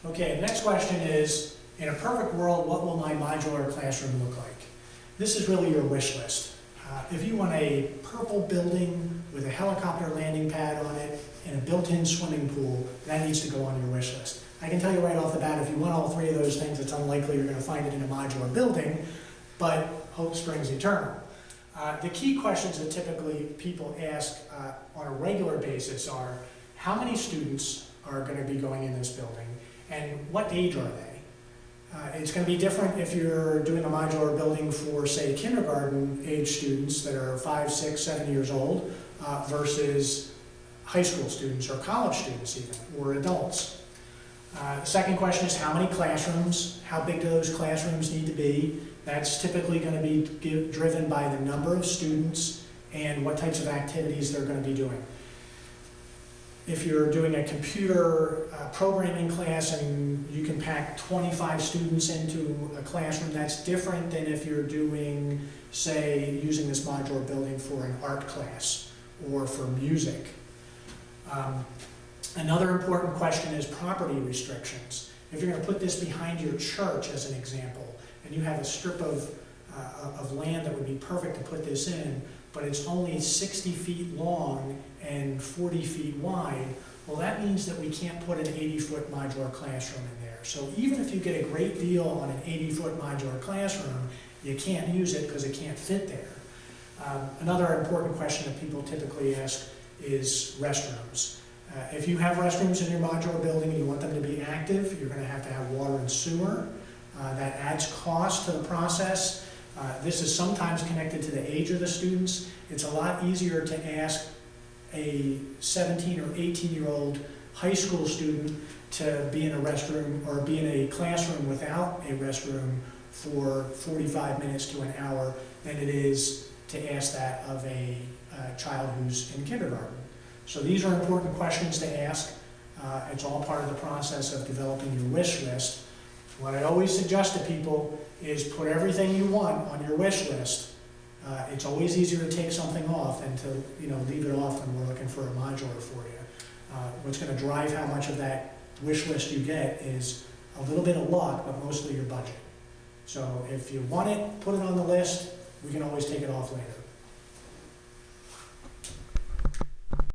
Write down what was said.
Okay, the next question is, in a perfect world, what will my modular classroom look like? This is really your wish list. If you want a purple building with a helicopter landing pad on it and a built-in swimming pool, that needs to go on your wish list. I can tell you right off the bat, if you want all three of those things, it's unlikely you're going to find it in a modular building, but hope springs eternal. The key questions that typically people ask on a regular basis are, how many students are going to be going in this building, and what age are they? It's going to be different if you're doing a modular building for, say, kindergarten age students that are 5, 6, 7 years old versus high school students or college students even, or adults. The second question is, how many classrooms? How big do those classrooms need to be? That's typically going to be driven by the number of students and what types of activities they're going to be doing. If you're doing a computer programming class and you can pack 25 students into a classroom, that's different than if you're doing, say, using this modular building for an art class or for music. Another important question is property restrictions. If you're going to put this behind your church, as an example, and you have a strip of land that would be perfect to put this in, but it's only 60 feet long and 40 feet wide, well, that means that we can't put an 80-foot modular classroom in there. So even if you get a great deal on an 80-foot modular classroom, you can't use it because it can't fit there. Another important question that people typically ask is restrooms. If you have restrooms in your modular building and you want them to be active, you're going to have water and sewer. That adds cost to the process. This is sometimes connected to the age of the students. It's a lot easier to ask a 17 or 18-year-old high school student to be in a restroom or be in a classroom without a restroom for 45 minutes to an hour than it is to ask that of a child who's in kindergarten. So these are important questions to ask. It's all part of the process of developing your wish list. What I always suggest to people is put everything you want on your wish list. It's always easier to take something off than to leave it off when we're looking for a modular for you. What's going to drive how much of that wish list you get is a little bit of luck, but mostly your budget. So if you want it, put it on the list. We can always take it off later.